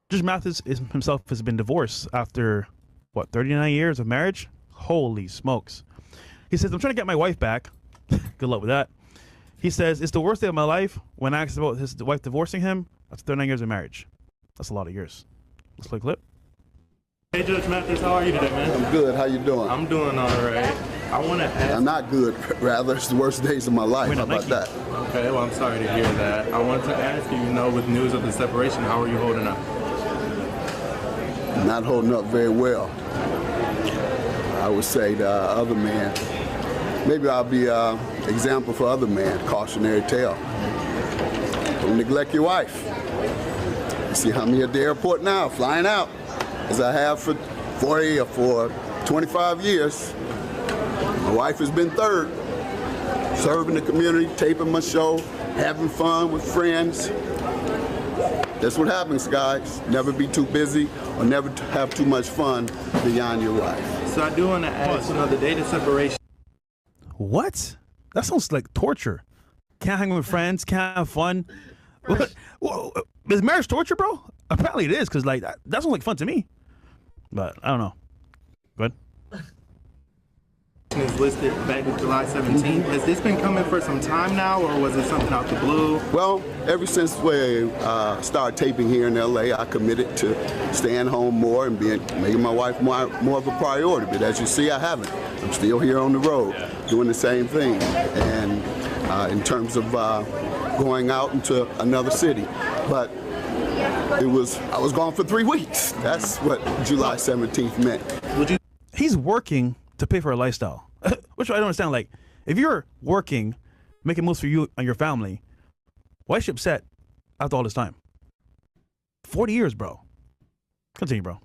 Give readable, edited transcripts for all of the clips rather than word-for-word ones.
Judge Mathis himself has been divorced after, what, 39 years of marriage? Holy smokes. He says, I'm trying to get my wife back. Good luck with that. He says, it's the worst day of my life when I asked about his wife divorcing him. That's 39 years of marriage. That's a lot of years. Let's play a clip. Hey, Judge Mathis, how are you today, man? I'm good. How you doing? I'm doing all right. I want to ask... I'm not good. Rather, it's the worst days of my life. How about that? Okay, well, I'm sorry to hear that. I wanted to ask you, with news of the separation, how are you holding up? Not holding up very well. I would say the other man, maybe I'll be an example for other men, cautionary tale. Don't neglect your wife. You see how many at the airport now, flying out, as I have for 40 or for 25 years. My wife has been third, serving the community, taping my show, having fun with friends. That's what happens, guys. Never be too busy or never have too much fun beyond your wife. So I do want to ask, the date of separation. What? That sounds like torture. Can't hang with friends, can't have fun. What? Is marriage torture, bro? Apparently it is, because like that sounds like fun to me. But I don't know. Go ahead. Is listed back in July 17th. Has this been coming for some time now, or was it something out the blue? Well, ever since we started taping here in LA, I committed to staying home more and making my wife more of a priority. But as you see, I haven't. I'm still here on the road doing the same thing. And in terms of going out into another city, but I was gone for 3 weeks. That's what July 17th meant. He's working to pay for a lifestyle, which I don't understand. Like, if you're working, making moves for you and your family, why is she upset after all this time? 40 years, bro. Continue, bro.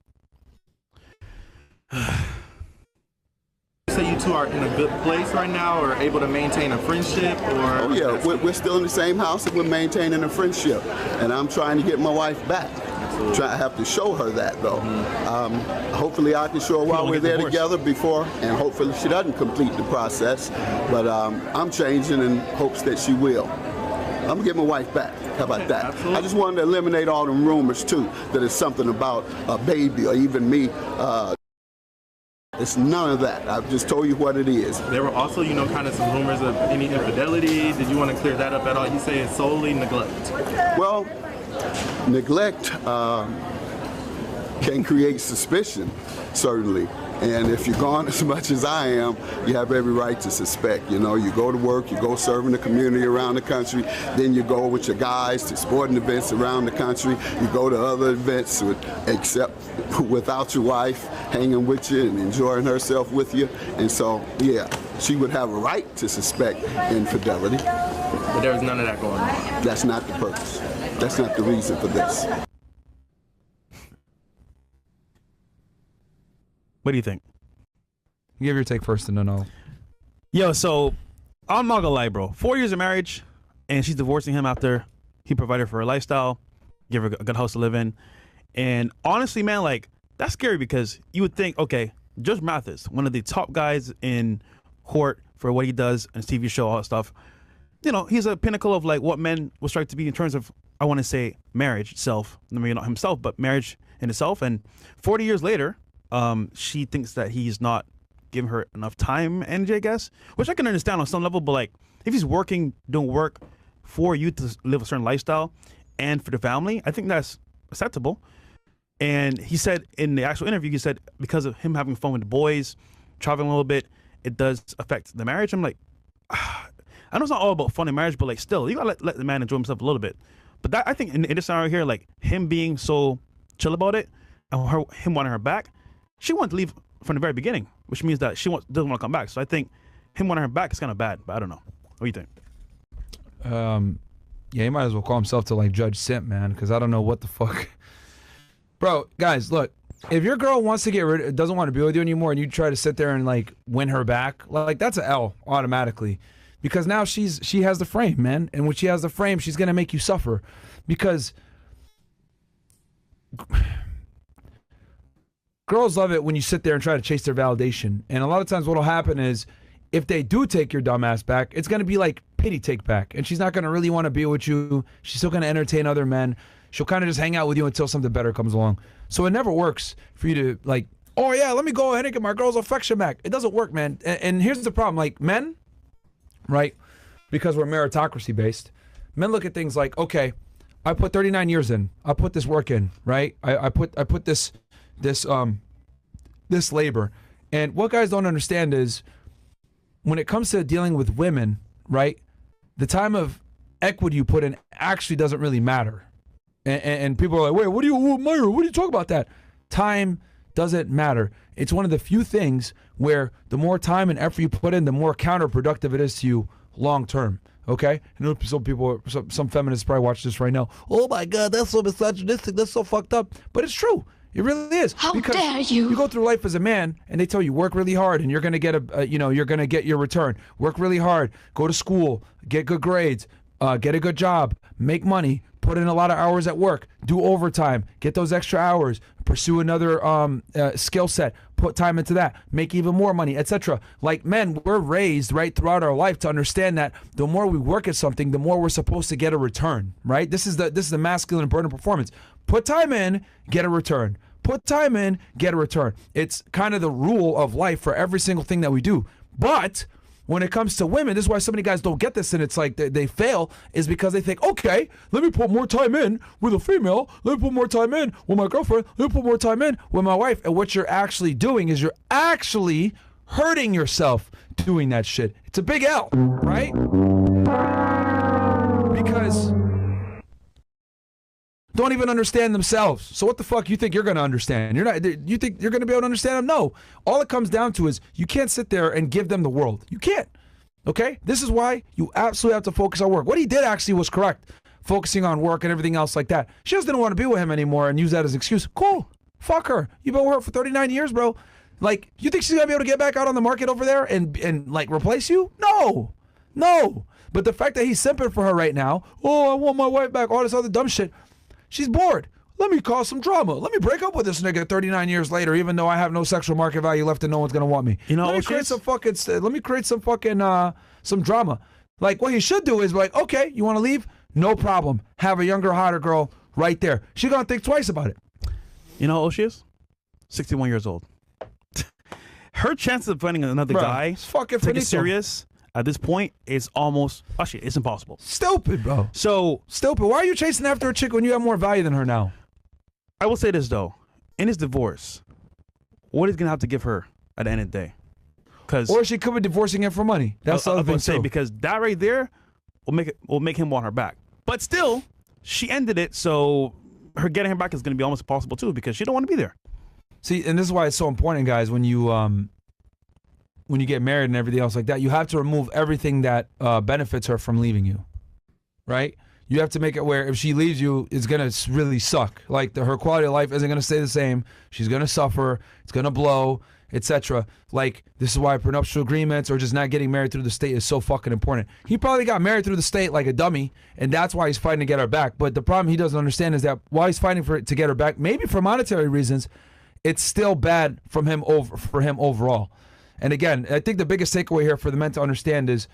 So you two are in a good place right now, or able to maintain a friendship, or? Oh yeah, we're still in the same house and we're maintaining a friendship. And I'm trying to get my wife back. I have to show her that, though. Hopefully I can show her while we're there together before, and hopefully she doesn't complete the process. But I'm changing in hopes that she will. I'm gonna get my wife back. How about that? Absolutely. I just wanted to eliminate all them rumors too, that it's something about a baby or even me. It's none of that. I've just told you what it is. There were also, kind of some rumors of any infidelity. Did you want to clear that up at all? You say it's solely neglect. Well, neglect can create suspicion, certainly. And if you're gone as much as I am, you have every right to suspect. You go to work, you go serving the community around the country, then you go with your guys to sporting events around the country, you go to other events except without your wife, hanging with you and enjoying herself with you. And so, yeah, she would have a right to suspect infidelity. But there was none of that going on. That's not the purpose. That's not the reason for this. What do you think? Give your take first and then I'll... Yo, so I'm not gonna lie, bro. 4 years of marriage, and she's divorcing him after he provided for her lifestyle, give her a good house to live in. And honestly, man, like, that's scary because you would think, okay, Judge Mathis, one of the top guys in court for what he does on his TV show, all that stuff, he's a pinnacle of like what men will strive to be in terms of, I want to say, marriage itself. Maybe not himself, but marriage in itself. And 40 years later, she thinks that he's not giving her enough time, energy, I guess, which I can understand on some level. But like, if he's working, doing work for you to live a certain lifestyle and for the family, I think that's acceptable. And he said in the actual interview, he said because of him having fun with the boys, traveling a little bit, it does affect the marriage. I'm like, I know it's not all about fun in marriage, but like still, you gotta let the man enjoy himself a little bit. But that, I think in this scenario here, like him being so chill about it and him wanting her back, she wanted to leave from the very beginning, which means that she doesn't want to come back. So I think him wanting her back is kind of bad, but I don't know. What do you think? Yeah, he might as well call himself to like Judge Simp, man, because I don't know what the fuck. Bro, guys, look, if your girl wants to doesn't want to be with you anymore, and you try to sit there and like win her back, like that's an L automatically, because now she has the frame, man, and when she has the frame, she's gonna make you suffer, because girls love it when you sit there and try to chase their validation. And a lot of times what'll happen is if they do take your dumb ass back, it's going to be like pity take back. And she's not going to really want to be with you. She's still going to entertain other men. She'll kind of just hang out with you until something better comes along. So it never works for you to like, oh yeah, let me go ahead and get my girl's affection back. It doesn't work, man. And here's the problem, like men, right? Because we're meritocracy based, men look at things like, okay, I put 39 years in, I put this work in, right? I put this labor. And what guys don't understand is when it comes to dealing with women, right? The time of equity you put in actually doesn't really matter. And people are like, wait, Myra, what do you talk about that? Time doesn't matter. It's one of the few things where the more time and effort you put in, the more counterproductive it is to you long term. Okay? I know some feminists probably watch this right now. Oh my God, that's so misogynistic. That's so fucked up. But it's true. It really is. How because dare you? You go through life as a man, and they tell you work really hard, and you're gonna get you're gonna get your return. Work really hard. Go to school. Get good grades. Get a good job. Make money. Put in a lot of hours at work. Do overtime. Get those extra hours. Pursue another skill set. Put time into that. Make even more money, etc. Like men, we're raised right throughout our life to understand that the more we work at something, the more we're supposed to get a return. Right? This is the masculine burden performance. Put time in, get a return. Put time in, get a return. It's kind of the rule of life for every single thing that we do. But when it comes to women, this is why so many guys don't get this, and it's like they fail, is because they think, okay, let me put more time in with a female, let me put more time in with my girlfriend, let me put more time in with my wife. And what you're actually doing is you're actually hurting yourself doing that shit. It's a big L, right? Because don't even understand themselves. So what the fuck you think you're going to understand? You think you're going to be able to understand them? No. All it comes down to is you can't sit there and give them the world. You can't. Okay? This is why you absolutely have to focus on work. What he did actually was correct. Focusing on work and everything else like that. She just didn't want to be with him anymore and use that as an excuse. Cool. Fuck her. You've been with her for 39 years, bro. Like, you think she's going to be able to get back out on the market over there and like replace you? No. No. But the fact that he's simping for her right now, oh, I want my wife back, all this other dumb shit. She's bored. Let me cause some drama. Let me break up with this nigga 39 years later, even though I have no sexual market value left and no one's gonna want me. You know, let me create some drama. Like what he should do is like, okay, you want to leave? No problem. Have a younger, hotter girl right there. She's gonna think twice about it. You know how old she is? 61 years old. Her chances of finding another guy it's fucking take it finito. serious at this point is almost, actually, it's impossible. Stupid, bro. So Stupid. Why are you chasing after a chick when you have more value than her now? I will say this though, in his divorce, what is gonna have to give her at the end of the day? Because Or she could be divorcing him for money. That's the other thing too. because that right there will make him want her back. But still, she ended it, so her getting her back is gonna be almost impossible too because she don't want to be there. See, and this is why it's so important, guys, when you get married and everything else like that, you have to remove everything that benefits her from leaving you, right? You have to make it where if she leaves you, it's going to really suck. Like her quality of life isn't going to stay the same. She's going to suffer. It's going to blow, etc. Like, this is why prenuptial agreements or just not getting married through the state is so fucking important. He probably got married through the state like a dummy, and that's why he's fighting to get her back. But the problem he doesn't understand is that while he's fighting to get her back, maybe for monetary reasons, it's still bad for him overall. And again, I think the biggest takeaway here for the men to understand is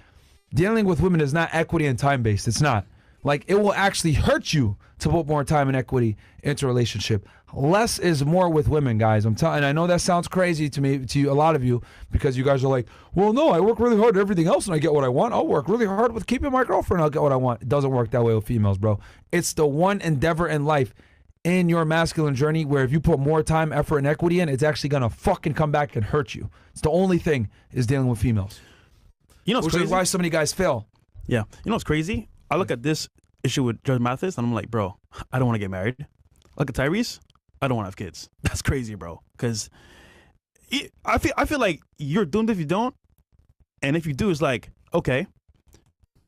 dealing with women is not equity and time-based. It's not. Like, it will actually hurt you to put more time and equity into a relationship. Less is more with women, guys. I'm telling. I know that sounds crazy to a lot of you, because you guys are like, well, no, I work really hard at everything else and I get what I want. I'll work really hard with keeping my girlfriend. I'll get what I want. It doesn't work that way with females, bro. It's the one endeavor in life in your masculine journey where if you put more time, effort, and equity in, it's actually going to fucking come back and hurt you. It's the only thing is dealing with females. You know what's Which crazy? is why so many guys fail. Yeah. You know what's crazy? I look at this issue with Judge Mathis and I'm like, bro, I don't want to get married. Look at Tyrese, I don't want to have kids. That's crazy, bro. Because I feel like you're doomed if you don't. And if you do, it's like, okay,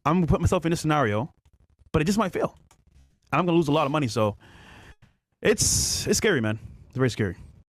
I'm going to put myself in this scenario, but it just might fail. And I'm going to lose a lot of money. So it's scary, man. It's very scary.